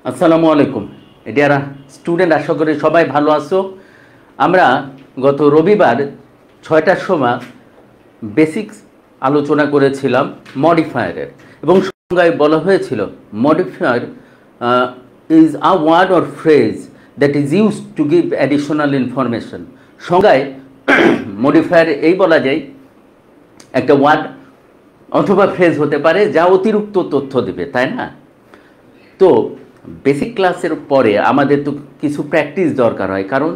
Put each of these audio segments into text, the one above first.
আসসালামু আলাইকুম dear student, আশা করি সবাই ভালো আছো। আমরা গত রবিবার 6টার সময় বেসিক্স আলোচনা করেছিলাম মডিফায়ারের, এবং সংজ্ঞায় বলা হয়েছিল modifier is a word or phrase that is use to give additional information. সংজ্ঞায় মডিফায়ার এই বলা যায় একটা ওয়ার্ড অথবা ফ্রেজ হতে পারে যা অতিরিক্ত তথ্য দেবে, তাই না? তো বেসিক ক্লাসের পরে আমাদের তো কিছু প্র্যাকটিস দরকার হয়, কারণ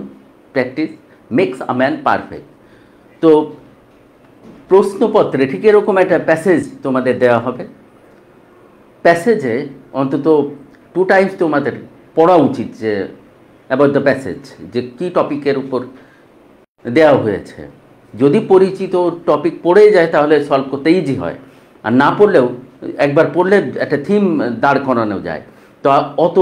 practice makes a man perfect. তো প্রশ্নপত্রে ঠিক এরকম একটা প্যাসেজ তোমাদের দেওয়া হবে। প্যাসেজে অন্তত 2 টাইমস তোমাদের পড়া উচিত যে অ্যাবাউট দ্য প্যাসেজ, যে কী টপিকের উপর দেওয়া হয়েছে। যদি পরিচিত টপিক পড়েই যায় তাহলে সলভ করতে ইজি হয়, আর না পড়লেও একবার পড়লে একটা থিম দাঁড় করানো যায়। তো অত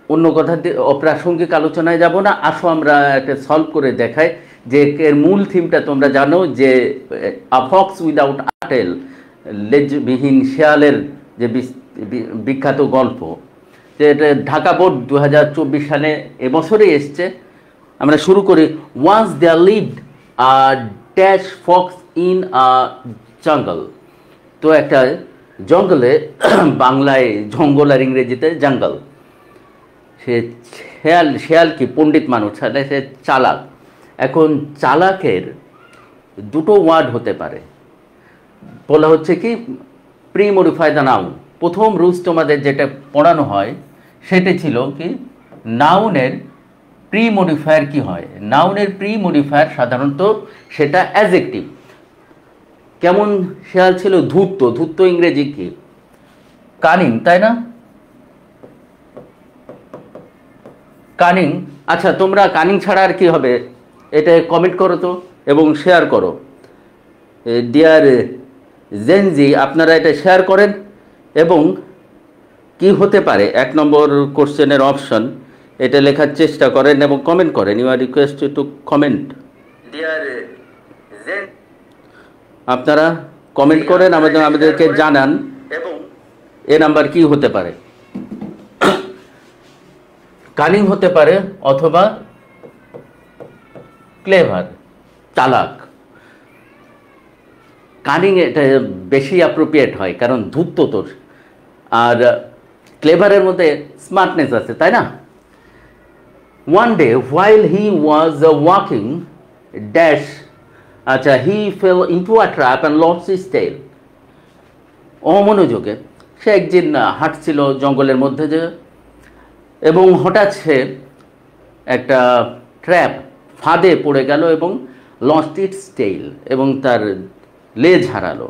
অন্য কথা অপ্রাসঙ্গিক আলোচনায় যাব না, আসো আমরা একটা সলভ করে দেখাই যে এর মূল থিমটা তোমরা জানো, যে আ ফক্স উইদাউট আ টেল, লেজবিহীন শেয়ালের যে বিখ্যাত গল্প, যে এটা ঢাকা বোর্ড 2024 সালে এবছরেই এসছে। আমরা শুরু করি। Once there lived a dash fox in a jungle. তো একটা জঙ্গলে, বাংলায় জঙ্গল আর ইংরেজিতে জঙ্গল। সে শেয়াল কি পণ্ডিত মানুষ, সে চালাক। এখন চালাকের দুটো ওয়ার্ড হতে পারে। বলা হচ্ছে কি প্রি মডিফাই দ্য নাউন। প্রথম রুলস তোমাদের যেটা পড়ানো হয় সেটা ছিল কি নাউনের প্রি মডিফায়ার কি হয়। নাউনের প্রি মডিফায়ার সাধারণত সেটা অ্যাডজেক্টিভ। কেমন শেয়াল ছিল? ধূর্ত। ধূর্ত ইংরেজি কি? কানিং, তাই না? কানিং। আচ্ছা, তোমরা কানিং ছাড়া আর কি হবে এটা কমেন্ট করো তো এবং শেয়ার করো। ডিয়ার জেনজি, আপনারা এটা শেয়ার করেন এবং কি হতে পারে 1 নম্বর কোশ্চেনের অপশন এটা লেখার চেষ্টা করেন এবং কমেন্ট করেন। You are request to comment. Dear Jen, আপনারা কমেন্ট করেন, আমাদেরকে জানান এবং এ নাম্বার কি হতে পারে। কানিং হতে পারে অথবা ক্লেভার, চালাক। কানিং এটা বেশি অ্যাপ্রোপ্রিয়েট হয়, কারণ ধূর্ত তোর, আর ক্লেভারের মধ্যে স্মার্টনেস আছে, তাই না? One day while he was walking dash, আচ্ছা, he fell into a trap and lost his tail. অমনোযোগে সে একদিন হাঁটছিল জঙ্গলের মধ্যে যে, এবং হঠাৎ সে একটা ট্র্যাপ, ফাঁদে পড়ে গেল এবং লস্ট ইটস টেইল, এবং তার লেজ হারালো।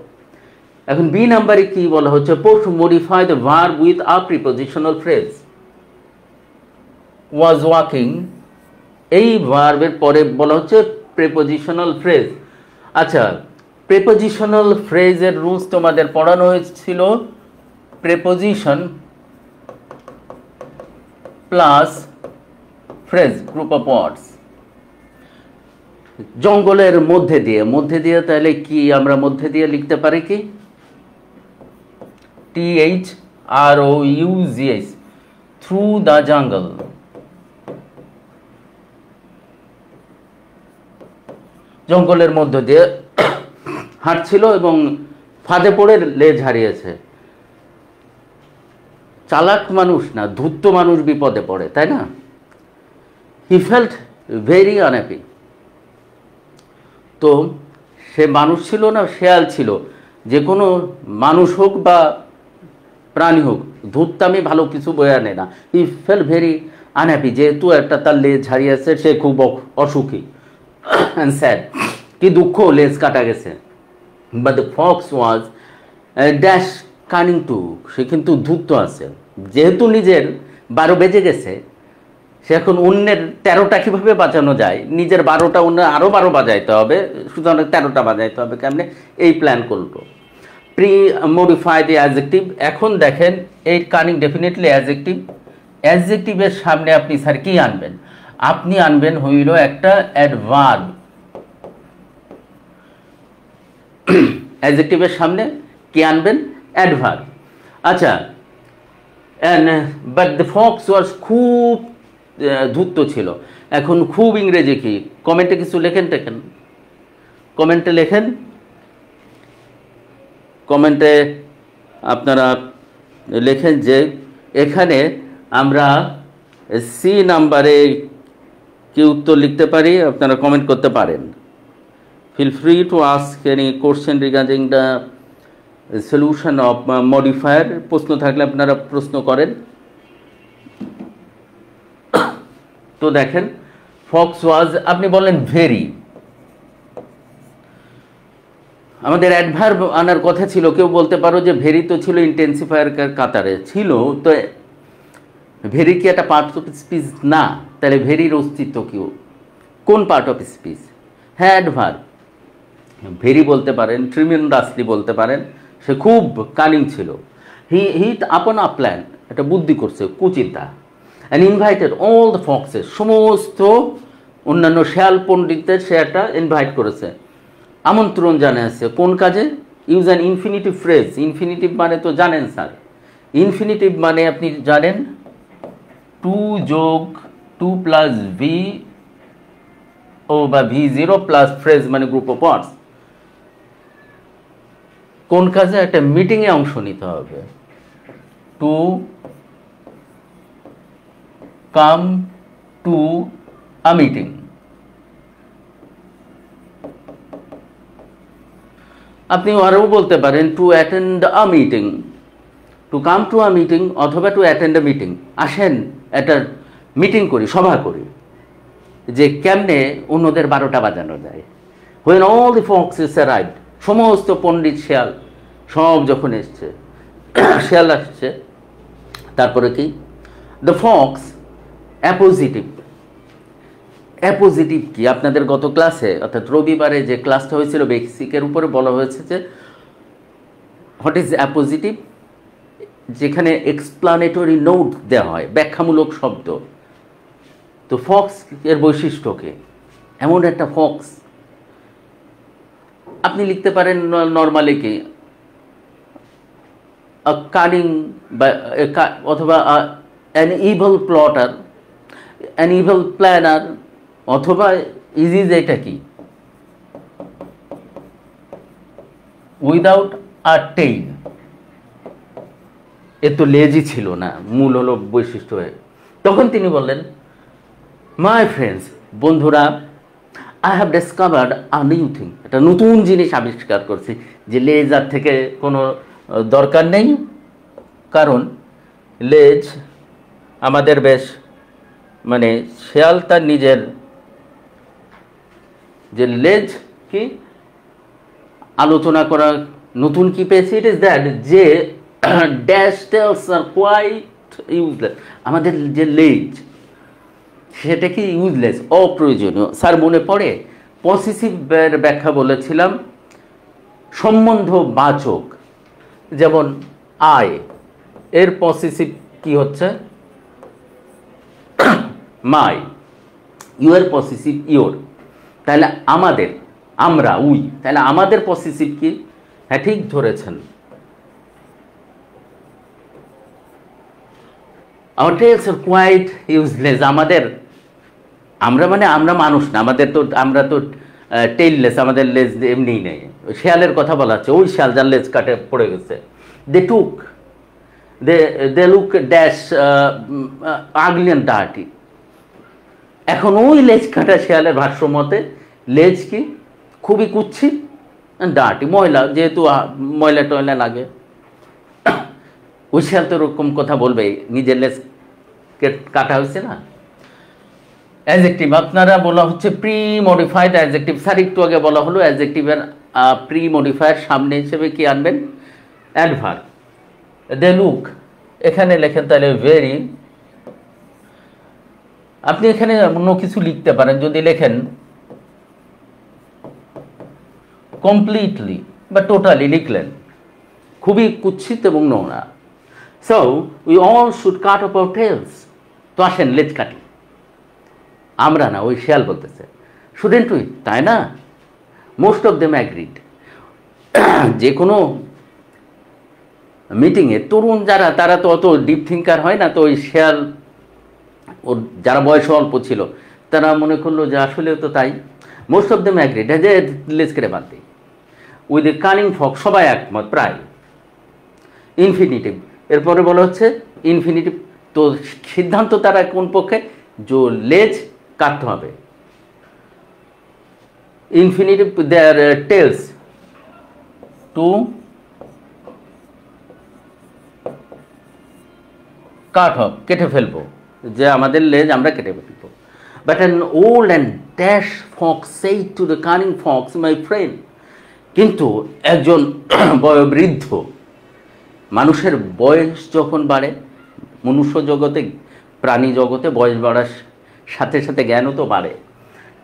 এখন বি নাম্বারে কি বলা হচ্ছে? Post modify the verb with a prepositional phrase. Was walking, এই ভার্বের পরে বলা হচ্ছে প্রিপোজিশনাল ফ্রেজ। আচ্ছা, প্রিপোজিশনাল ফ্রেজের রুলস তোমাদের পড়ানো হয়েছিল। Preposition plus phrase, group of ওয়ার্ডস। জঙ্গলের মধ্যে দিয়ে তাহলে কি আমরা মধ্যে দিয়ে লিখতে পারি কি? THROUGH, through the jungle. জঙ্গলের মধ্য দিয়ে হাঁটছিল এবং ফাঁদে পড়ে লেজ হারিয়েছে। চালাক মানুষ না, ধূর্ত মানুষ বিপদে পড়ে, তাই না? He felt very unhappy. তো সে মানুষ ছিল না, শেয়াল ছিল। যে কোনো মানুষ হোক বা প্রাণী হোক, ধূর্তামি ভালো কিছু বয়ে আনে না। হি ফেল ভেরি আনহ্যাপি, যেহেতু একটা তার লেজ হারিয়েছে, সে খুব অসুখী অ্যান্ড স্যাড। কি দুঃখ, লেজ কাটা গেছে। But the fox was dash cunning too, সে কিন্তু ধূর্ত আছে। যেহেতু নিজের 12 বেজে গেছে, সে এখন অন্যের 13টা কীভাবে বাজানো যায়, নিজের 12টা অন্য আরও 12 বাজাইতে হবে, সুতরাং 13টা বাজাইতে হবে কেমনে, এই প্ল্যান করলো। প্রি মডিফাই দি অ্যাডজেক্টিভ। এখন দেখেন এই কানিং ডেফিনেটলি অ্যাডজেক্টিভ। অ্যাডজেক্টিভের সামনে আপনি স্যার কি আনবেন? আপনি আনবেন হইল একটা অ্যাডভার্ব। অ্যাডজেক্টিভের সামনে কি আনবেন? অ্যাডভার্ব। আচ্ছা, অ্যান্ড বাট দ্য ফক্স ওয়াজ খুব ধূর্ত ছিল। এখন খুব ইংরেজি কি? কমেন্টে কিছু লেখেন টেখেন, কমেন্টে লেখেন, কমেন্টে আপনারা লেখেন যে এখানে আমরা সি নাম্বারে কি উত্তর লিখতে পারি। আপনারা কমেন্ট করতে পারেন। Feel free to ask any question regarding the solution of modifier. প্রশ্ন থাকলে আপনারা প্রশ্ন করেন। তো দেখেন, ফক্স ওয়াজ, আপনি বললেন ভেরি, আমাদের অ্যাডভার্ব আনার কথা ছিল। কেউ বলতে পারো যে ভেরি তো ছিল ইন্টেন্সিফায়ার কাতারে ছিল, তো ভেরি কি একটা পার্ট অফ স্পিচ না? তাহলে ভেরির অস্তিত্ব কি? কোন পার্ট অফ স্পিচ? হ্যাঁ, অ্যাডভার্ব। ভেরি বলতে পারেন, ট্রিমেন্ডাসলি বলতে পারেন, সে খুব কানিং ছিল। হিট আপন আ প্ল্যান, একটা বুদ্ধি করছে, কুচিন্তা। And invited all the foxes, সমস্ত অন্যান্য শেয়াল পণ্ডিতদের সে একটা ইনভাইট করেছে, আমন্ত্রণ জানিয়েছে। কোন কাজে? Use an infinitive phrase. Infinitive মানে তো জানেন স্যার, ইনফিনিটিভ মানে আপনি জানেন 2 যোগ 2 প্লাস ভি ও বা V0 প্লাস ফ্রেজ মানে গ্রুপ অফ ওয়ার্ডস। কোন কাজে? একটা মিটিংয়ে অংশ নিতে হবে। To come to a meeting. আপনি আরও বলতে পারেন to attend a meeting, to come to a meeting, অথবা টু অ্যাটেন্ড আ মিটিং। আসেন একটা মিটিং করি, সভা করি, যে কেমনে অন্যদের 12টা বাজানো যায়। When all the foxes arrived, সমস্ত পণ্ডিত শেয়াল সব যখন এসছে, শেয়াল আসছে, তারপরে কি? The Fox appositive. অ্যাপোজিটিভ কি? আপনাদের গত ক্লাসে অর্থাৎ রবিবারে যে ক্লাসটা হয়েছিল বেসিকের উপরে বলা হয়েছে যে হোয়াট ইজ অ্যাপোজিটিভ, যেখানে এক্সপ্লানেটরি নোট দেওয়া হয়, ব্যাখ্যামূলক শব্দ। তো ফক্স এর বৈশিষ্ট্যকে এমন একটা ফক্স আপনি লিখতে পারেন নর্মালি কি কানিং, বা অথবা an evil plotter, an evil planner, অথবা ইজি যেটা কি উইদাউট আ টেইল। এ তো লেজি ছিল না, মূল হলো বৈশিষ্ট্য হয়ে। তখন তিনি বললেন, মাই ফ্রেন্ডস, বন্ধুরা, I have discovered a new thing, একটা নতুন জিনিস আবিষ্কার করছি, যে লেজার থেকে কোনো দরকার নেই, কারণ লেজ আমাদের বেশ, মানে শেয়াল তার নিজের যে লেজ কি আলোচনা করা নতুন কি পেয়েছি, ইট ইজ দ্যাট যে dash tails are quite useless. আমাদের যে লেজ সেটা কি ইউজলেস, অপ্রয়োজনীয়। স্যার মনে পড়ে পসেসিভের ব্যাখ্যা বলেছিলাম, সম্বন্ধ বাচক, যেমন আই, এর পসেসিভ কি হচ্ছে মাই, ইউ এর পসেসিভ ইয়োর। তাহলে আমাদের, আমরা, উই, তাহলে আমাদের পসেসিভ কি? হ্যাঁ, ঠিক ধরেছেন, our tails are quite useless. আমাদের, আমরা মানে আমরা মানুষ না, আমাদের তো, আমরা তো টেইললেস, আমাদের লেজ এমনিই নেই। শেয়ালের কথা বলা হচ্ছে, ওই শেয়াল যার লেজ কাটে পড়ে গেছে। They took, they look dash ugly and dirty. এখন ওই লেজ কাটা শেয়ালের ভাষ্য মতে লেজ কি খুবই কুচ্ছিত, ডার্টি, ময়লা, যেহেতু ময়লা টয়লা লাগে। ওই শেয়াল তো ওরকম কথা বলবে, নিজের লেজ কাটা হয়েছে না। অ্যাডজেক্টিভ আপনারা বলা হচ্ছে প্রি মডিফাইড অ্যাডজেক্টিভ। স্যার একটু আগে বলা হলো অ্যাডজেক্টিভের প্রি মডিফায়ার সামনে হিসেবে কি আনবেন? অ্যাডভার্ব। দে লুক, এখানে লেখেন তাহলে ভেরি। আপনি এখানে অন্য কিছু লিখতে পারেন, যদি লেখেন কমপ্লিটলি বা টোটালি লিখলেন, খুবই কুৎসিত এবং নোংরা। So we all should cut off our tails. তো আসেন লেজ কাটি। আমরা না, ওই শেয়াল বলতেছে, শুডেন্ট উই, তাই না? Most of them agreed. যে কোনো মিটিংয়ে তরুণ যারা, তারা তো অত ডিপ থিঙ্কার হয় না, তো ওই শেয়াল ওর যারা বয়স অল্প ছিল তারা মনে করলো যে আসলে তো তাই। মোস্ট অফ দেম অ্যাগ্রিড যে লেজ কেটে বাদ দিই। উইথ এ কানিং ফক্স, সবাই একমত প্রায়। ইনফিনিটিভ, এরপরে বলা হচ্ছে ইনফিনিটিভ। তো সিদ্ধান্ত তারা কোন পক্ষে, যে লেজ কাটতে হবে। Infinitive their tails to cut off, কেটে ফেলবো, যে আমাদের লেজ আমরা কেটে ফেলবো। But an old and dash fox সেই to the cunning fox, my friend. কিন্তু একজন বয়োবৃদ্ধ, মানুষের বয়স যখন বাড়ে, মনুষ্য জগতে, প্রাণী জগতে বয়স বাড়ার সাথে সাথে জ্ঞানও তো বাড়ে।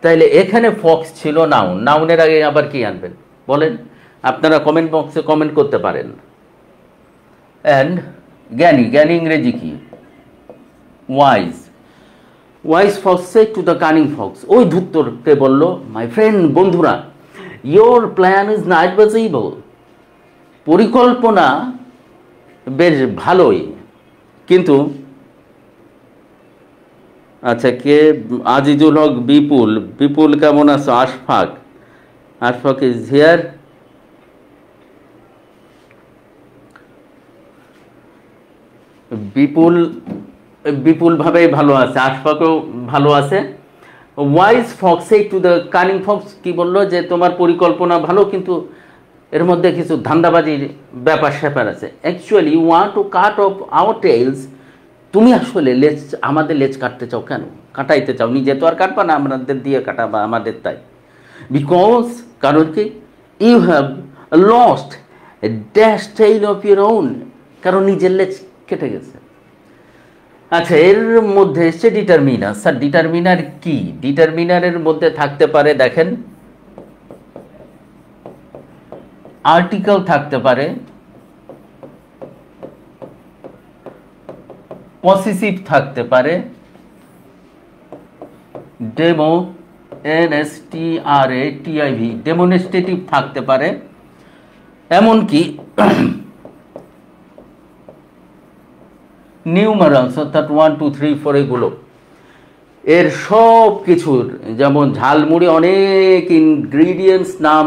তাইলে এখানে ফক্স ছিল নাউন, নাউনের আগে আবার কি আনবেন বলেন? আপনারা কমেন্ট বক্সে কমেন্ট করতে পারেন। অ্যান্ড জ্ঞানী, জ্ঞানী ইংরেজি কি? Wise. Wise fox say to the cunning fox, ওই ধূর্তকে বলল, মাই ফ্রেন্ড, বন্ধুরা, your plan is not possible, পরিকল্পনা বেশ ভালোই, কিন্তু আচ্ছা, কে? আজিজুল হক বিপুল, বিপুল কেমন আছো? Ashfaq, Ashfaq is here. বিপুল, বিপুল ভাবে ভালো আছে, আশফাকও ভালো আছে। ওয়াইজ ফক্স এই টু দ্য কানিং ফক্স কি বললো, যে তোমার পরিকল্পনা ভালো, কিন্তু এর মধ্যে কিছু ধান্দাবাজির ব্যাপার স্যাপার আছে। Actually you want to cut off our tails, তুমি আসলে লেজ, আমাদের লেজ কাটতে চাও কেন? কাটাইতে চাও, নিজে তো আর কাটবা না, আমাদের দিয়ে কাটাবা, আমাদের তাই। বিকজ, কারণ কি, you have lost dash tail of your own, কারণ নিজের লেজ কেটে গেছে। আচ্ছা, এর মধ্যে এসছে ডিটারমিনার। স্যার ডিটারমিনার কি? ডিটারমিনারের মধ্যে থাকতে পারে, দেখেন, আর্টিকেল থাকতে পারে, পসেসিভ থাকতে পারে, ডেমো, NSTRATIV, ডেমনস্ট্রেটিভ থাকতে পারে, এমনকি নিউমারালস, অর্থাৎ 1 2 3 4 এগুলো, এর সব কিছুর, যেমন ঝালমুড়ি, অনেক ইনগ্রিডিয়েন্টস নাম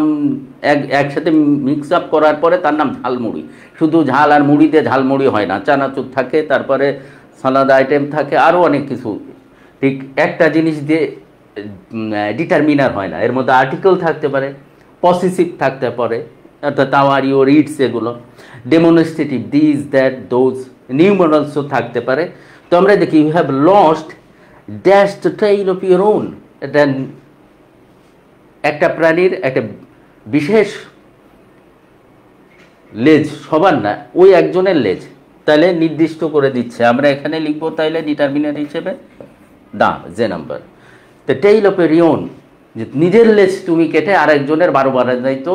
একসাথে মিক্স আপ করার পরে তার নাম ঝালমুড়ি। শুধু ঝাল আর মুড়িতে ঝালমুড়ি হয় না, চানাচুর থাকে, তারপরে সালাদ আইটেম থাকে, আরও অনেক কিছু। ঠিক একটা জিনিস দিয়ে ডিটারমিনার হয় না। এর মধ্যে আর্টিকেল থাকতে পারে, পসেসিভ থাকতে পারে, অর্থাৎ আওয়ার, ইউর, ইটস, এগুলো, ডেমনস্ট্রেটিভ, দিস, দ্যাট, দোজ, নিউমারালসও থাকতে পারে। তো আমরা দেখি, you have lost dash the tail of your own. এটা একটা প্রাণীর একটা বিশেষ লেজ, সবার না, ওই একজনের লেজ, তাহলে নির্দিষ্ট করে দিচ্ছে। আমরা এখানে লিখবো তাইলে ডিটারমিনার হিসেবে দা, যে number, the tail of your on, যে নিজের লেজ তুমি কেটে আরেকজনের 12 বাজাইতে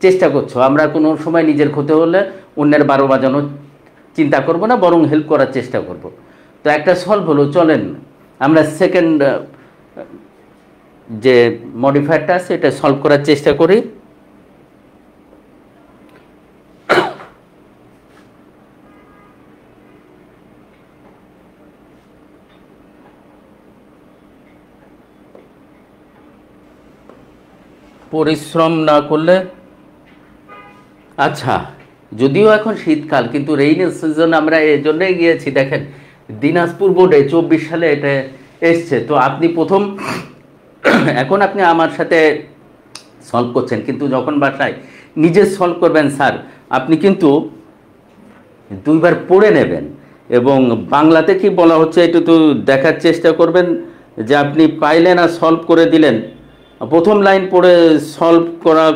চেষ্টা করছো। আমরা কোনো সময় নিজের ক্ষতি হলে অন্যের 12 বাজানোর চিন্তা করব না, বরং হেল্প করার চেষ্টা করব। তো একটা সলভ হলো, চলেন আমরা সেকেন্ড যে মডিফায়ারটা আছে এটা সলভ করার চেষ্টা করি। পরিশ্রম না করলে, আচ্ছা, যদিও এখন শীতকাল, কিন্তু রেইনি সিজন আমরা এই জন্যই গিয়েছি। দেখেন, দিনাজপুর বোর্ডে 24 সালে এটা এসছে। তো আপনি প্রথম, এখন আপনি আমার সাথে সলভ করছেন, কিন্তু যখন বাসায় নিজে সলভ করবেন স্যার, আপনি কিন্তু 2 বার পড়ে নেবেন, এবং বাংলাতে কি বলা হচ্ছে একটু তো দেখার চেষ্টা করবেন, যে আপনি পাইলেন আর সলভ করে দিলেন। প্রথম লাইন পড়ে সলভ করা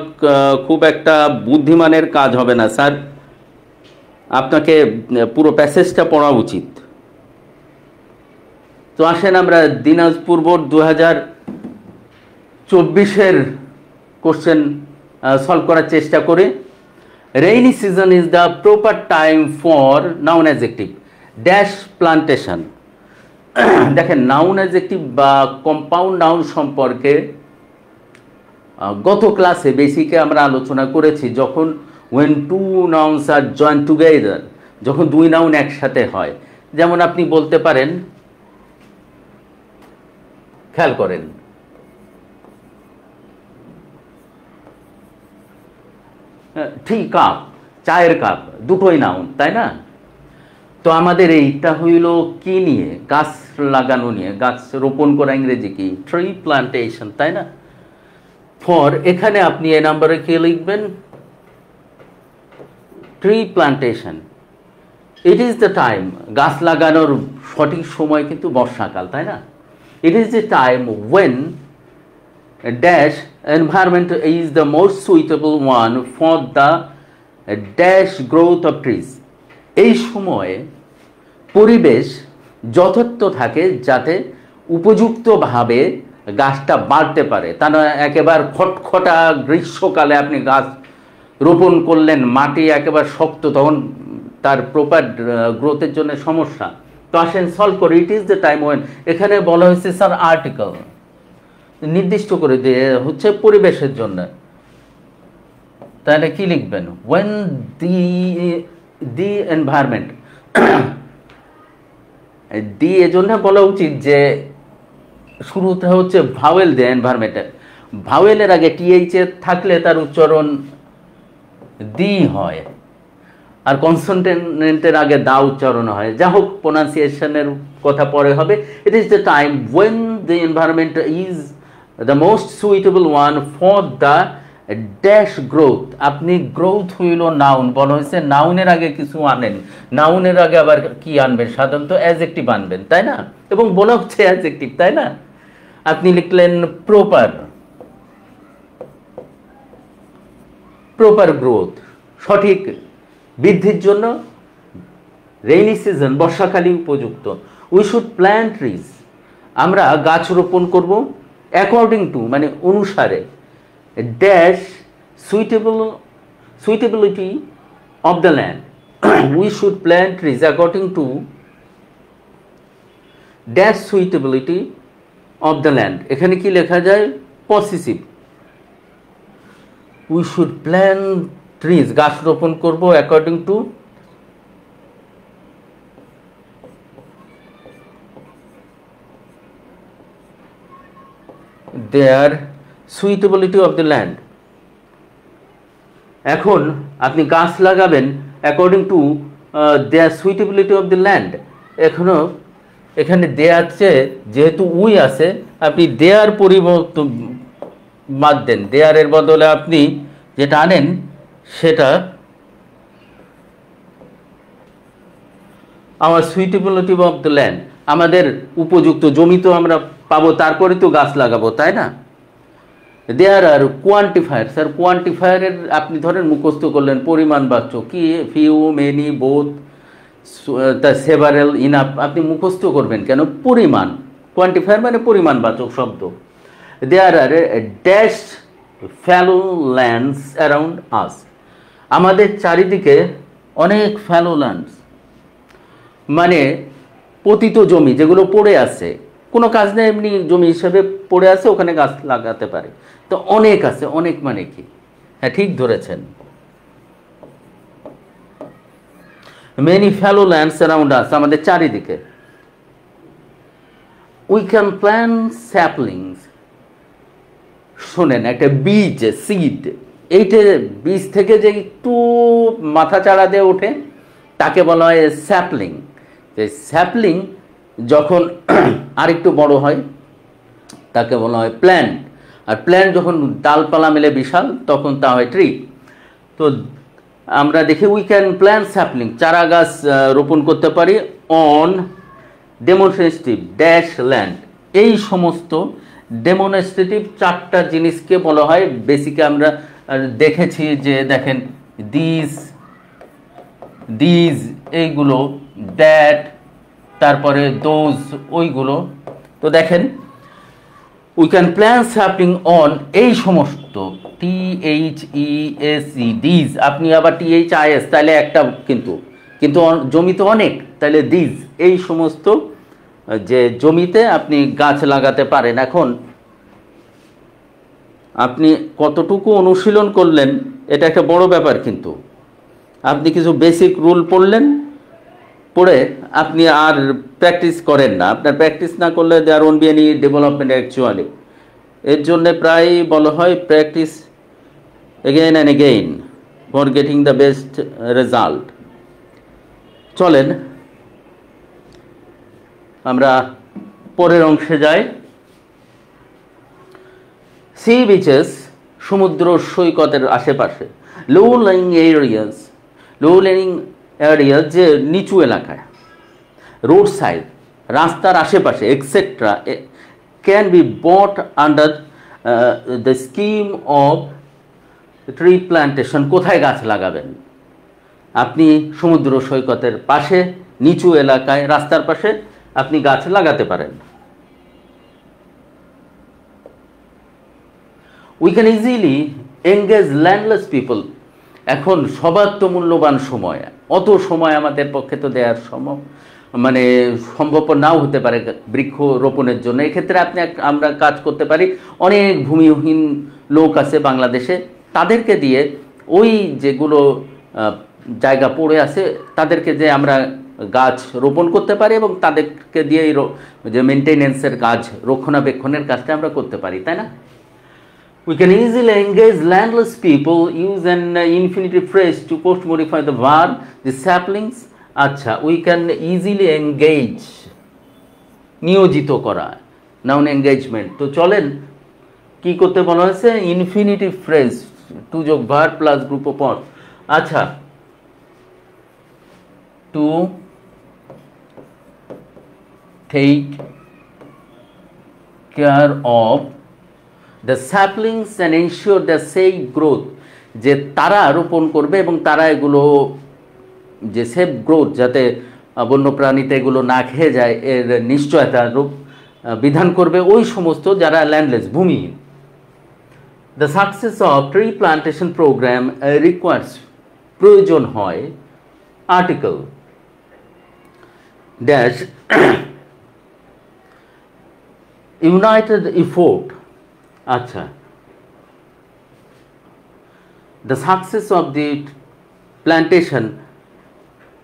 খুব একটা বুদ্ধিমানের কাজ হবে না স্যার, আপনাকে পুরো প্যাসেজটা পড়া উচিত। তো আসেন আমরা দিনাজপুর বোর্ড 2024-এর কোশ্চেন সলভ করার চেষ্টা করি। Rainy season is the proper time for noun adjective dash plantation. দেখেন, নাউন অ্যাডজেক্টিভ বা কম্পাউন্ড নাউন সম্পর্কে গত ক্লাসে বেসিকে আমরা আলোচনা করেছি। যখন when two nouns are joined together, যখন দুই নাউন একসাথে হয়, যেমন আপনি বলতে পারেন, খেয়াল করেন, টি কাপ, চায়ের কাপ, দুটোই নাউন, তাই না? তো আমাদের এইটা হইল কি নিয়ে? গাছ লাগানো নিয়ে, গাছ রোপণ করা ইংরেজি কি? ট্রি প্লান্টেশন, তাই না? ফর, এখানে আপনি এ নাম্বারে কি লিখবেন? Tree plantation. It is the time, গাছ লাগানোর সঠিক সময় কিন্তু বর্ষাকাল, তাই না? It is the time when dash environment is the most suitable one for the dash growth of trees. এই সময়ে পরিবেশ যথার্থ থাকে যাতে উপযুক্তভাবে গাছটা বাড়তে পারে। তা না একেবারে খটখটা গ্রীষ্মকালে আপনি গাছ রোপণ করলেন, মাটি একেবারে শক্ত, তখন তার প্রপার গ্রোথের জন্য সমস্যা। তো আসেন সলভ করি। It is the time when, এখানে বলা হয়েছে স্যার আর্টিকেল নির্দিষ্ট করে দিয়ে হচ্ছে পরিবেশের জন্য, তাহলে কি লিখবেন? ওয়েন দি এনভায়রনমেন্ট, দি এজন্য বলা উচিত যে শুরুতে হচ্ছে ভাওয়েল দিয়ে এনভায়রনমেন্টের, ভাওয়েলের আগে টিএইচ এ থাকলে তার উচ্চারণ দি হয়, আর কনসোনেন্টের আগে দা উচ্চারণ হয়। যা হোক, প্রোনাউন্সিয়েশনের কথা পরে হবে। It is the time when the environment is the most suitable one for the dash growth. আপনি গ্রোথ হইল নাউন, বলা হয়েছে নাউনের আগে কিছু আনেন, নাউনের আগে আবার কি আনবেন? সাধারণত অ্যাডজেক্টিভ আনবেন, তাই না? এবং বলা হচ্ছে অ্যাডজেক্টিভ, তাই না? আপনি লিখলেন প্রপার, প্রপার গ্রোথ, সঠিক বৃদ্ধির জন্য রেইনি সিজন, বর্ষাকালীন উপযুক্ত। উই শুড প্ল্যান্ট ট্রিজ, আমরা গাছ রোপণ করব অ্যাকর্ডিং টু মানে অনুসারে dash suitability of the land. We should plant trees according to dash suitability of the land. এখানে কি লেখা যায়? Possessive. We should plant trees, গাছ রোপণ করব according to their suitability of the land. এখন আপনি গাছ লাগাবেন according to their suitability of the land. এখানে দেয়ার চেয়ে যেহেতু উই আছে, আপনি দেয়ার পরিবর্তন বাদ দেন, দেয়ারের বদলে আপনি যেটা আনেন সেটা আমার সুইটেবিলিটি অফ দ্য ল্যান্ড, আমাদের উপযুক্ত জমি তো আমরা পাবো, তারপরে তো গাছ লাগাবো, তাই না? দেয়ার আর কোয়ান্টিফায়ার, স্যার কোয়ান্টিফায়ারের আপনি ধরেন মুখস্থ করলেন পরিমাণবাচ্য কি? Few, many, both, the several, enough. আপনি মুখস্থ করবেন কেন? পরিমাণ, কোয়ান্টিফায়ার মানে পরিমাণবাচক শব্দ। There are dash fallow lands around us, আমাদের চারিদিকে অনেক ফ্যালো ল্যান্ডস মানে পতিত জমি, যেগুলো পড়ে আছে, কোনো কাজ নেই, এমনি জমি হিসেবে পড়ে আছে, ওখানে গাছ লাগাতে পারে। তো অনেক আছে, অনেক মানে কি? হ্যাঁ, ঠিক ধরেছেন। Many fallow lands around us, আমাদের চারিদিকে। উই ক্যান প্ল্যান্ট স্যাপলিংস, শোনেন, একটা বীজ, সিড, এইটা বীজ থেকে যে একটু মাথা চাড়া দিয়ে ওঠে তাকে বলা হয় স্যাপলিং। স্যাপলিং যখন আরেকটু বড় হয় তাকে বলা হয় প্ল্যান্ট, আর প্ল্যান্ট যখন ডালপালা মেলে বিশাল তখন তা হয় ট্রি। তো আমরা দেখি উই ক্যান প্ল্যান্ট স্যাপলিং, চারা গাছ রোপণ করতে পারি অন ডেমনস্ট্রেটিভ ড্যাশ ল্যান্ড। এই সমস্ত ডেমনস্ট্রেটিভ চারটা জিনিসকে বলা হয় বেসিকে আমরা দেখেছি যে দেখেন দিস, এইগুলো, দ্যাট, তারপরে দোজ, ওইগুলো। তো দেখেন we can plant sapling on, এই সমস্ত THESE দিজ, আপনি আবার THIS তাহলে একটা, কিন্তু জমি তো অনেক, তাহলে দিজ, এই সমস্ত যে জমিতে আপনি গাছ লাগাতে পারেন। এখন আপনি কতটুকু অনুশীলন করলেন এটা একটা বড় ব্যাপার। কিন্তু আপনি কিছু বেসিক রুল পড়লেন, পড়ে আপনি আর প্র্যাকটিস করেন না। আপনার প্র্যাকটিস না করলে there won't be any development actually. এর জন্যে প্রায় বলা হয় practice again and again for getting the best result. চলেন আমরা পরের অংশে যাই। সি বিচেস, সমুদ্র সৈকতের আশেপাশে, low lying areas, low lying areas যে নিচু এলাকায়, রোড সাইড, রাস্তার আশেপাশে etcetera, can be brought under the scheme of tree plantation. কোথায় গাছ লাগাবেন? আপনি সমুদ্র সৈকতের পাশে, নিচু এলাকায়, রাস্তার পাশে আপনি গাছ লাগাতে পারেন। We can easily engage landless people. এখন সবার তো মূল্যবান সময়, অত সময় আমাদের পক্ষে তো দেওয়ার মানে সম্ভবপর নাও হতে পারে বৃক্ষ রোপণের জন্য। এক্ষেত্রে আমরা কাজ করতে পারি। অনেক ভূমিহীন লোক আছে বাংলাদেশে, তাদেরকে দিয়ে ওই যেগুলো জায়গা পড়ে আছে তাদেরকে যে আমরা গাছ রোপণ করতে পারি এবং তাদেরকে দিয়ে যে মেনটেনেন্সের কাজ, রক্ষণাবেক্ষণের কাজটা আমরা করতে পারি, তাই না? We can easily engage landless people, use an infinitive phrase to post modify the verb, the saplings. আচ্ছা, we can easily engage, নিয়োজিত করা, noun engagement। তো চলেন কি করতে বলা হয়েছে? ইনফিনিটিভ ফ্রেজ, টু যোগ verb plus group of word. আচ্ছা, to take care of the saplings and ensure the safe growth, যে তারা রোপণ করবে এবং তারা এগুলো যে সেফ গ্রোথ, যাতে বন্যপ্রাণীতে এগুলো না খেয়ে যায়, এর নিশ্চয়তা বিধান করবে ওই সমস্ত যারা ল্যান্ডলেস, ভূমিহীন। The success of tree plantation program requires, প্রয়োজন হয়, আর্টিকেল ড্যাশ ইউনাইটেড এফোর্ট। আচ্ছা, the success of the plantation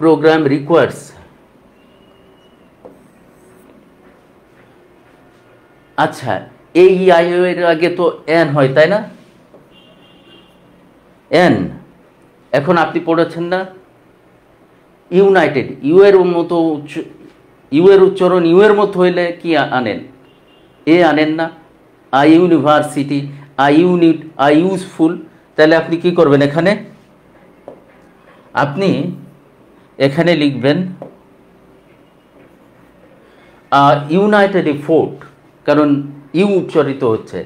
program requires, আচ্ছা এই আইও এর আগে তো এন হয়, তাই না? এন, এখন আপনি পড়েছেন না ইউনাইটেড, ইউ এর মতো ইউ এর উচ্চারণ ইউ এর মতো হইলে কি আনেন? এ আনেন না? I university, I unit, I useful. তাহলে আপনি কি করবেন? এখানে লিখবেন ইউনাইটেড এফোর্ট, কারণ ইউ উচ্চারিত হচ্ছে।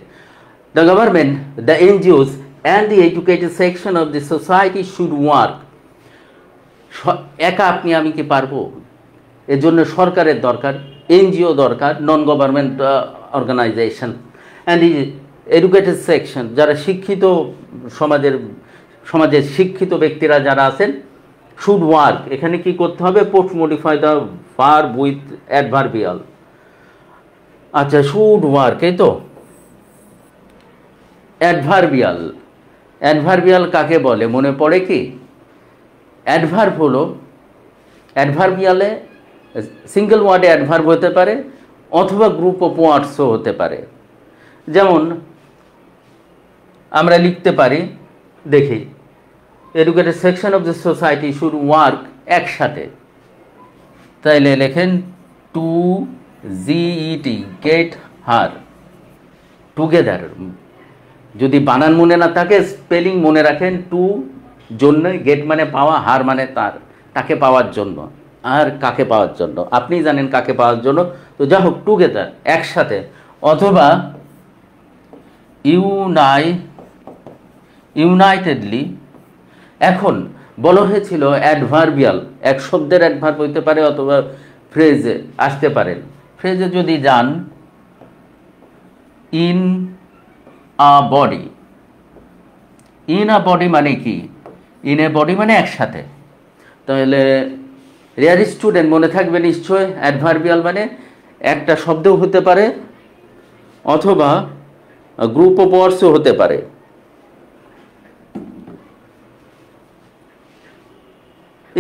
The government, the NGOs and the educated section of the society should work. একা আমি কি পারবো? এর জন্য সরকারের দরকার, এনজিও দরকার, non government organisation, and the educated section, যারা শিক্ষিত, সমাজের শিক্ষিত ব্যক্তিরা যারা আছেন, শুড ওয়ার্ক। এখানে কি করতে হবে? Post modify the verb with adverbial. আচ্ছা, শুড ওয়ার্ক, এই তো অ্যাডভার্বিয়াল। অ্যাডভার্বিয়াল কাকে বলে মনে পড়ে কি? অ্যাডভার্ব হলো, অ্যাডভার্বিয়ালে সিঙ্গেল ওয়ার্ডে অ্যাডভার্ব হতে পারে অথবা গ্রুপ অফ ওয়ার্ডসও হতে পারে। যেমন আমরা লিখতে পারি, দেখি, educated section of the society should work, একসাথে। তাইলে লেখেন to g e t, get her, together. যদি বানান মনে না থাকে, স্পেলিং মনে রাখেন। টু জন্য, গেট মানে পাওয়া, হার মানে তাকে পাওয়ার জন্য। আর কাকে পাওয়ার জন্য? আপনি জানেন কাকে পাওয়ার জন্য। তো যা হোক, টুগেদার, একসাথে, অথবা ইউনাইটেডলি। এখন বলা হয়েছিল অ্যাডভার্বিয়াল, এক শব্দের অ্যাডভার্ব হইতে পারে অথবা ফ্রেজে আসতে পারেন। ফ্রেজে যদি যান, in a body, in a body মানে কি? ইন এ বডি মানে একসাথে। তাহলে রেয়ার স্টুডেন্ট মনে থাকবে নিশ্চয়, অ্যাডভার্বিয়াল মানে একটা শব্দও হতে পারে অথবা গ্রুপ অফ ওয়ার্ডসও হতে পারে।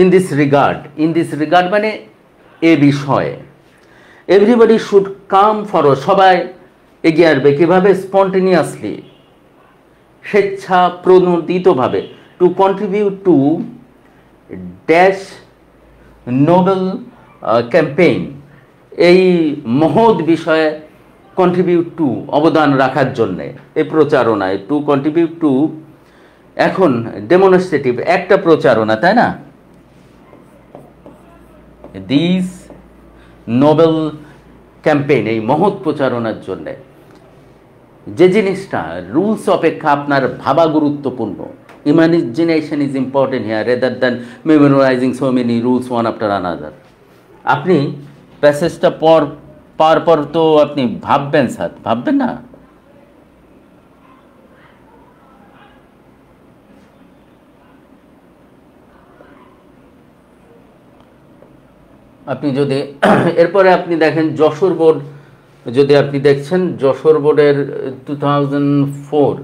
ইন দিস রিগার্ড মানে এ বিষয়ে এভরিবডি শুড কাম ফরওয়ার্ড, সবাই এগিয়ে আসবে কীভাবে? স্পন্টেনিয়াসলি, স্বেচ্ছা প্রণোদিতভাবে, to contribute to dash noble campaign, এই মহৎ বিষয়ে কন্ট্রিবিউট টু, অবদান রাখার জন্যে, এই প্রচারণায়, টু কন্ট্রিবিউট টু, এখন ডেমনস্ট্রেটিভ একটা প্রচারণা, তাই না? দিস নোবেল ক্যাম্পেইন, এই মহৎ প্রচারণার জন্যে যে জিনিসটা রুলস অপেক্ষা আপনার ভাবা গুরুত্বপূর্ণ, imagination is important here rather than memorising so many rules one after another. আপনি প্যাসেজটা পার পর তো আপনি ভাববেন স্যার, ভাববেন না? আপনি যদি এরপরে আপনি দেখেন যশোর বোর্ড, যদি আপনি দেখছেন যশোর বোর্ডের 2004,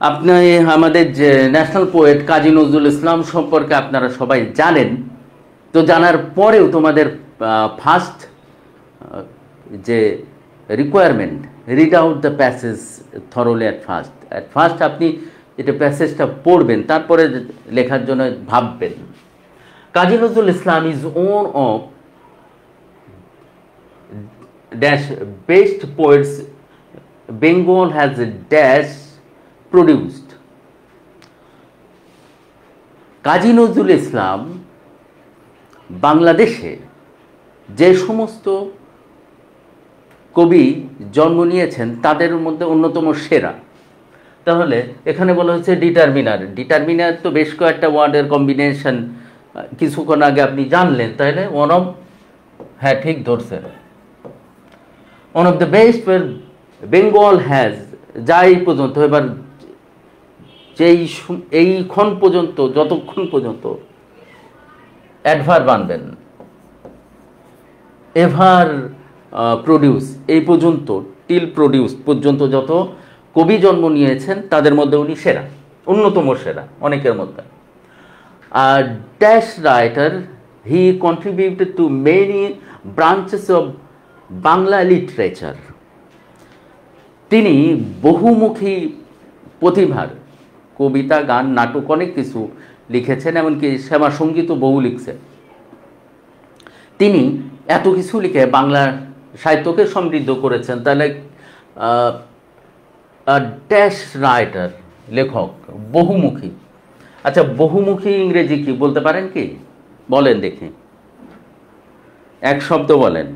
আপনি আমাদের যে ন্যাশনাল পোয়েট কাজী নজরুল ইসলাম সম্পর্কে আপনারা সবাই জানেন, তো জানার পরেও তোমাদের ফার্স্ট যে requirement, read out the passage thoroughly at first আপনি এটা প্যাসেজটা পড়বেন, তারপরে লেখার জন্য ভাববেন। Kazi Nazrul Islam is one of dash best poets Bengal has dash produced. Kazi Nazrul Islam বাংলাদেশে যে সমস্ত কবি জন্ম নিয়েছেন তাদের মধ্যে অন্যতম সেরা। তাহলে এখানে বলা হচ্ছে ডিটারমিনার তো বেশ কয়েকটা ওয়ার্ডের কম্বিনেশন, কিছুক্ষণ আগে আপনি জানলেন, তাহলে ওয়ান অফ, হ্যাঁ ঠিক ধরছেন, one of the best Bengal has, যা এই পর্যন্ত, এবার এইক্ষণ পর্যন্ত, যতক্ষণ পর্যন্ত অ্যাডভার্ব আনবেন, এভার প্রডিউস, এই পর্যন্ত, টিল প্রডিউস পর্যন্ত যত কবি জন্ম নিয়েছেন তাদের মধ্যে উনি সেরা, অন্যতম সেরা অনেকের মধ্যে। আর dash writer, he contributed to many branches of Bangla literature, তিনি বহুমুখী প্রতিভার, কবিতা, গান, নাটক অনেক কিছু লিখেছেন, এমনকি শ্যামা সঙ্গীতও বহু লিখছেন। তিনি এত কিছু লিখে বাংলা সাহিত্যকে সমৃদ্ধ করেছেন। তাহলে ড্যাশ রাইটার, লেখক, বহুমুখী। আচ্ছা, বহুমুখী ইংরেজি কি বলতে পারেন কি? বলেন দেখি, এক শব্দ বলেন,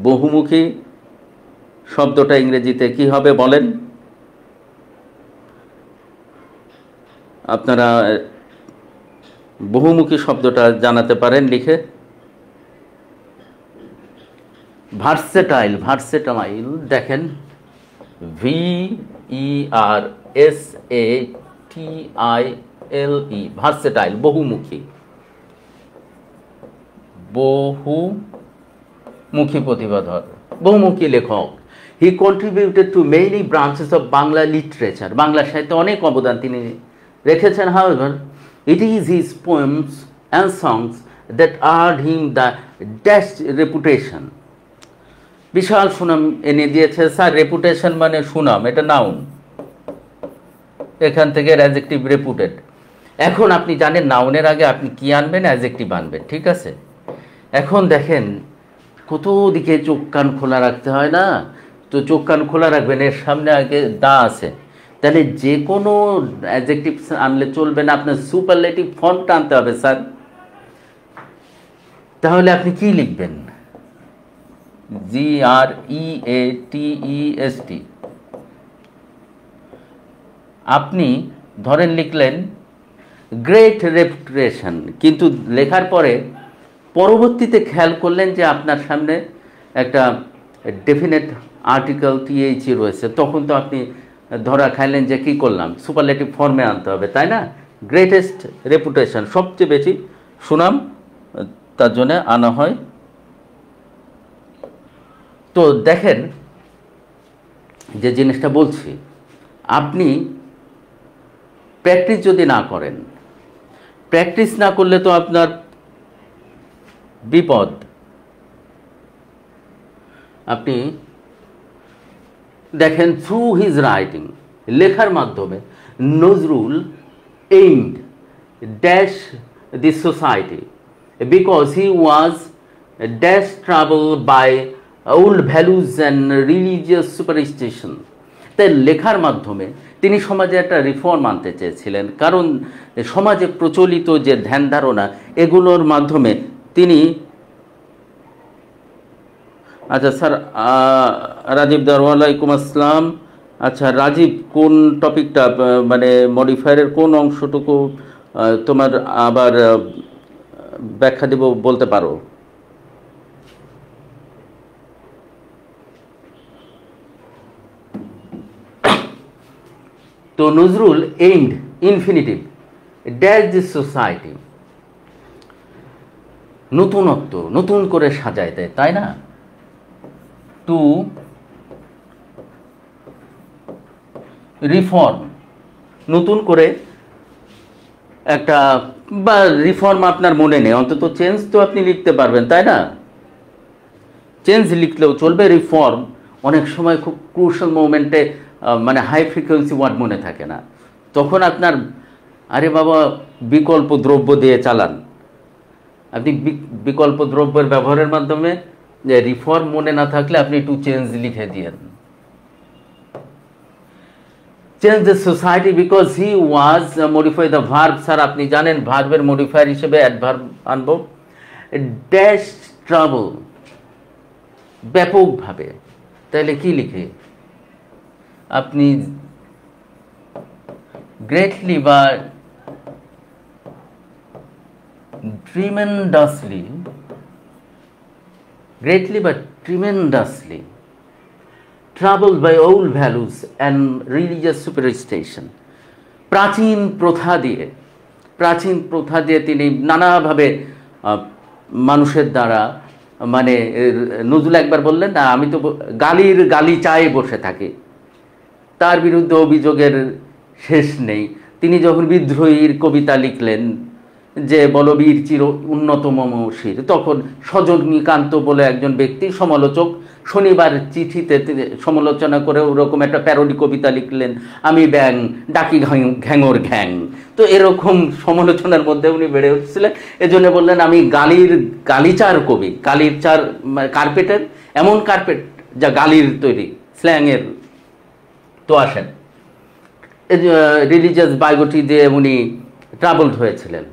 বহুমুখী শব্দটা ইংরেজিতে কি হবে বলেন? আপনারা বহুমুখী শব্দটা জানাতে পারেন লিখে? ভার্সেটাইল, দেখেন, VERSATILE, ভার্সেটাইল, বহুমুখী, বহুমুখী প্রতিভাধর, বহুমুখী লেখক। He contributed to many branches of Bangla literature, Bangla সাহিত্যে অনেক অবদান তিনি রেখেছেন। However it is his poems and songs that earned him the dash reputation, বিশাল সুনাম এনে দিয়েছে। স্যার, রেপুটেশন মানে সুনাম, এটা নাউন, এখান থেকে অ্যাডজেক্টিভ রেপুটেড। এখন আপনি জানেন নাউনের আগে আপনি কি আনবেন? অ্যাডজেক্টিভ আনবেন, ঠিক আছে? এখন দেখেন কত দিকে চোখ কান খোলা রাখতে হয় না, তো চোখ কান খোলা রাখবেন, এর সামনে আগে দা আছে, তাহলে যে কোনো অ্যাডজেক্টিভ আনলে চলবে না, আপনার সুপারলেটিভ ফর্মটা আনতে হবে স্যার। তাহলে আপনি কি লিখবেন? GREATEST। আপনি ধরেন লিখলেন গ্রেট রেপুটেশন, কিন্তু লেখার পরে পরবর্তীতে খেয়াল করলেন যে আপনার সামনে একটা ডেফিনেট আর্টিকেল THE রয়েছে, তখন তো আপনি ধরা খাইলেন যে কি করলাম, সুপারলেটিভ ফর্মে আনতে হবে, তাই না? গ্রেটেস্ট রেপুটেশন, সবচেয়ে বেশি সুনাম, তার জন্য আনা হয়। তো দেখেন যে জিনিসটা বলছি, আপনি প্র্যাকটিস যদি না করেন, প্র্যাকটিস না করলে তো আপনার বিপদ। আপনি দেখেন থ্রু হিজ রাইটিং, লেখার মাধ্যমে Nazrul aimed dash this society because he was dash travel by old values and religious superstition. তাই লেখার মাধ্যমে তিনি সমাজে একটা রিফর্ম আনতে চেয়েছিলেন, কারণ সমাজে প্রচলিত যে ধ্যান ধারণা এগুলোর মাধ্যমে তিনি। আচ্ছা স্যার, রাজীব দার, ওয়ালাইকুম আসসালাম। আচ্ছা রাজীব, কোন টপিকটা মানে মডিফায়ারের কোন অংশটুকু তোমার আবার ব্যাখ্যা দেব বলতে পারো? তো Nazrul aimed infinitive dash this society, নতুনত্ব, নতুন করে সাজায় দেয়, তাই না? টু রিফর্ম, নতুন করে একটা, বা রিফর্ম আপনার মনে নেই, অন্তত চেঞ্জ তো আপনি লিখতে পারবেন, তাই না? চেঞ্জ লিখলেও চলবে, রিফর্ম অনেক সময় খুব ক্রুশাল মোমেন্টে মানে হাই ফ্রিকোয়েন্সি ওয়ার্ড মনে থাকে না, তখন আপনার আরে বাবা বিকল্প দ্রব্য দিয়ে চালান। আপনি বিকল্প দ্রব্যের ব্যবহারের মাধ্যমে যে রিফর্ম মনে না থাকলে আপনি একটু চেঞ্জ লিখে দিয়েন। Change the society because he was modify the verb. Sir আপনি জানেন ভার্বের মডিফায়ার হিসেবে অ্যাডভার্ব আনবো, ড্যাশ ট্রাভেল, ব্যাপকভাবে। তাহলে কি লিখে আপনি গ্রেটলি বা ট্রিমেন্ডাসলি, গ্রেটলি বা tremendously troubled by old values and religious superstition, প্রাচীন প্রথা দিয়ে তিনি নানাভাবে মানুষের দ্বারা, মানে নজরুল একবার বললেন না, আমি তো গালিচায় বসে থাকি, তার বিরুদ্ধে অভিযোগের শেষ নেই। তিনি যখন বিদ্রোহীর কবিতা লিখলেন যে বলবীর চির উন্নতম শির, তখন সজনীকান্ত বলে একজন ব্যক্তি সমালোচক শনিবার চিঠিতে সমালোচনা করে ওরকম একটা প্যারোডি কবিতা লিখলেন, আমি ব্যাং ডাকি ঘ্যাঙর ঘ্যাং। তো এরকম সমালোচনার মধ্যে উনি বেড়ে উঠছিলেন, এজন্য বললেন আমি গালিচার কবি, গালিচার কার্পেটের, এমন কার্পেট যা গালির তৈরি, স্ল্যাংয়ের। তো আসেন, রিলিজিয়াস বায়োগ্রাফি দিয়ে উনি ট্রাবলড হয়েছিলেন।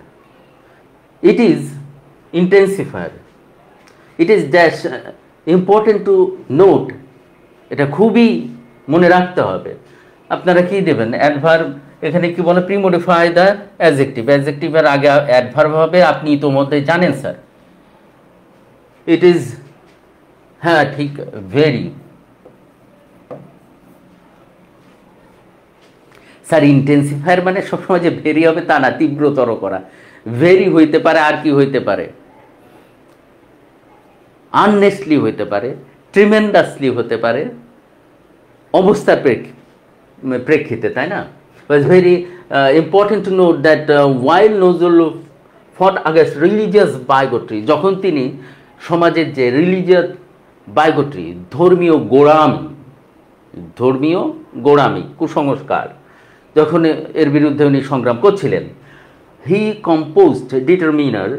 It is intensifier, it is dash important to note, এটা খুবই মনে রাখতে হবে। আপনারা কি দেবেন? অ্যাডভার্ব, এখানে কি বলে প্রিমডিফাই দ্য অ্যাডজেক্টিভ, অ্যাডজেক্টিভের আগে অ্যাডভার্ব হবে, আপনি ইতোমধ্যে জানেন স্যার। ইট ইজ, হ্যাঁ ঠিক, ভেরি। স্যার ইন্টেন্সিফায়ার মানে সবসময় যে ভেরি হবে তা না, তীব্রতর করা। ভেরি হইতে পারে, আর কি হইতে পারে? আননেস্টলি হইতে পারে, ট্রিমেন্ডাসলি হতে পারে, অবস্থার প্রেক্ষিতে, তাই না? It's very important to note that while Nazrul fought against religious বাইগট্রি, যখন তিনি সমাজের যে রিলিজিয়াস বাইগট্রি, ধর্মীয় গোড়ামি, কুসংস্কার, যখন এর বিরুদ্ধে উনি সংগ্রাম করছিলেন, হি কম্পোজড ডিটারমিনার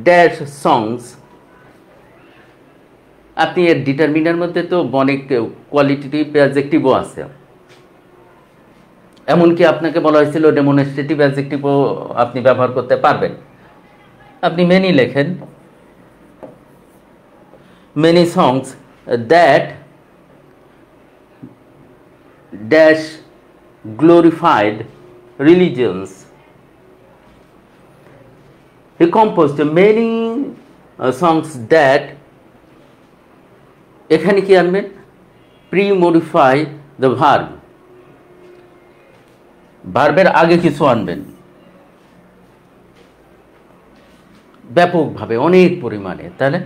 ড্যাশ সংস। আপনি এর ডিটারমিনার মধ্যে তো অনেক কোয়ালিটেটিভ অ্যাডজেক্টিভও আছে, এমনকি আপনাকে বলা হয়েছিল ডেমনস্ট্রেটিভ অ্যাডজেক্টিভও আপনি ব্যবহার করতে পারবেন। আপনি মেনি লেখেন, many songs that dash glorified religions. He composed many songs that, এখানে কি আনবেন? প্রি-মডিফাই দ্য ভার্ব, ভার্বের আগে কিছু আনবেন, ব্যাপকভাবে, অনেক পরিমাণে। তাহলে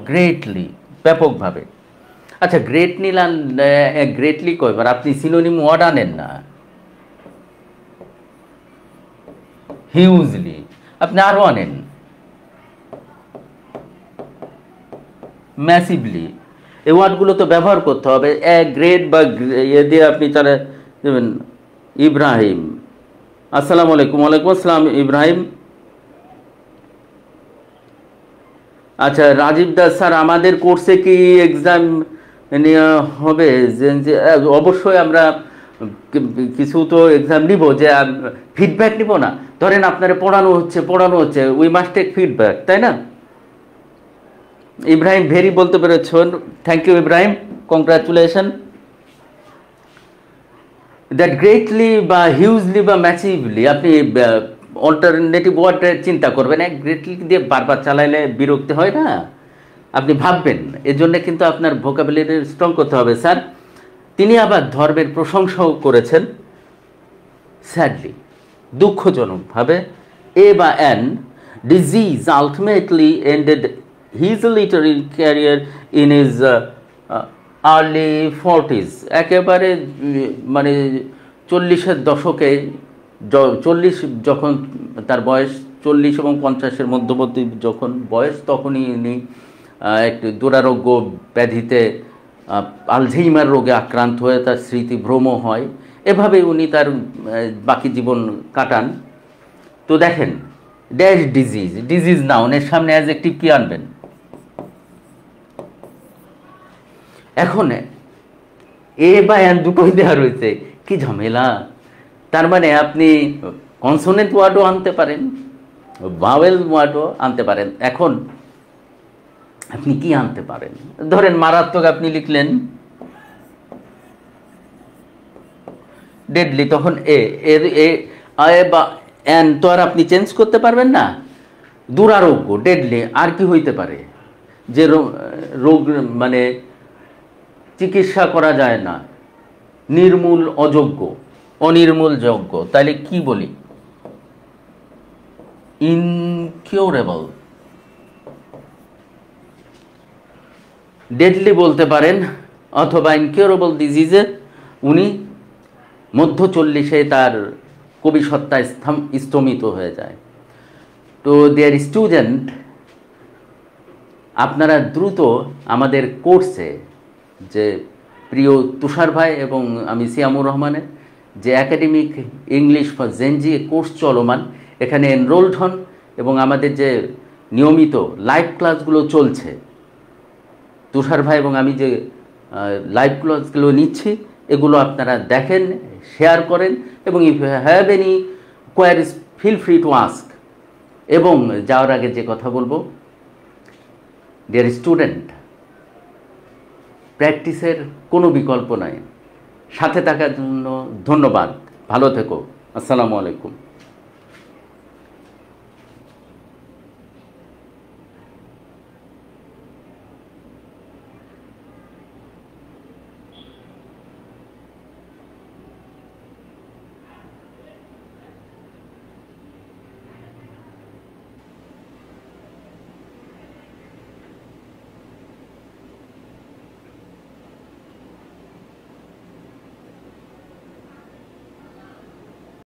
গ্রেটলি, ব্যাপকভাবে। আচ্ছা গ্রেটলি কয়বার? আপনি সিনোনিম ওয়ার্ড আনেন না, হিউজলি, আপনি আরও আনেন, ম্যাসিভলি। এই ওয়ার্ডগুলো তো ব্যবহার করতে হবে। গ্রেট বা ইয়ে দিয়ে আপনি তারা দেবেন। ইব্রাহিম, আসসালামু আলাইকুম। ওয়ালাইকুম আসসালাম ইব্রাহিম। আচ্ছা রাজীব দাস স্যার, আমাদের কোর্সে কি এক্সাম নেওয়া হবে? যে অবশ্যই আমরা কিছু তো এক্সাম নিব, যে ফিডব্যাক নিব না। ধরেন আপনারা পড়ানো হচ্ছে, উই মাস্ট টেক ফিডব্যাক, তাই না? ইব্রাহিম ভেরি বলতে পেরেছেন, thank you Ibrahim, congratulation. That greatly বা হিউজলি বা ম্যাসিভলি, আপনি অল্টারনেটিভ ওয়ার্ড চিন্তা করবেন। গ্রেটলি দিয়ে বারবার চালাইলে বিরক্তি হয় না, আপনি ভাববেন। এজন্য কিন্তু আপনার ভোকাবুলারি স্ট্রং করতে হবে স্যার। তিনি আবার ধর্মের প্রশংসাও করেছেন, স্যাডলি, দুঃখজনকভাবে। এ বা an disease ultimately ended his literary career in his early 40s। একেবারে মানে 40-এর দশকে, 40 যখন তার বয়স, 40 এবং 50-এর মধ্যবর্তী যখন বয়স, তখনই ইনি একটি দুরারোগ্য ব্যাধিতে, আলঝেইমার রোগে আক্রান্ত হয়ে তার স্মৃতিভ্রম হয়। এভাবে উনি তার বাকি জীবন কাটান। তো দেখেন, ড্যাশ ডিজিজ নাউনের সামনে অ্যাডজেক্টিভ কি আনবেন? এখন এ বা অ্যান দুটোই দেওয়া রয়েছে, কি ঝামেলা। তার মানে আপনি কনসোনেন্ট ওয়ার্ডও আনতে পারেন, ভাওয়েল ওয়ার্ডও আনতে পারেন। এখন আপনি কি আনতে পারেন? ধরেন মারাত্মক আপনি লিখলেন ডেডলি, তখন এ বা অ্যান তো আর আপনি চেঞ্জ করতে পারবেন না। দুরারোগ্য, ডেডলি, আর কি হইতে পারে? যে রোগ মানে চিকিৎসা করা যায় না, নির্মূল অযোগ্য, অনির্মূল যোগ্য, তাহলে কি বলি? ইনকিউরেবল। ডেডলি বলতে পারেন, অথবা ইনকিউরেবল ডিজিজে উনি মধ্য 40-এ তার কবি সত্তা স্তমিত হয়ে যায়। তো দেয়ার স্টুডেন্ট, আপনারা দ্রুত আমাদের কোর্সে, যে প্রিয় তুষার ভাই এবং আমি সিয়ামুর রহমানের যে academic English for Gen Z course চলমান, এখানে এনরোলড হন এবং আমাদের যে নিয়মিত লাইভ ক্লাসগুলো চলছে, তুষার ভাই এবং আমি যে লাইভ ক্লাসগুলো নিচ্ছি, এগুলো আপনারা দেখেন, শেয়ার করেন, এবং if you have any queries feel free to ask. এবং যাওয়ার আগে যে কথা বলবো, ডিয়ার স্টুডেন্ট, প্র্যাকটিসের কোনো বিকল্প নাই। সাথে থাকার জন্য ধন্যবাদ। ভালো থেকো। আসসালামু আলাইকুম।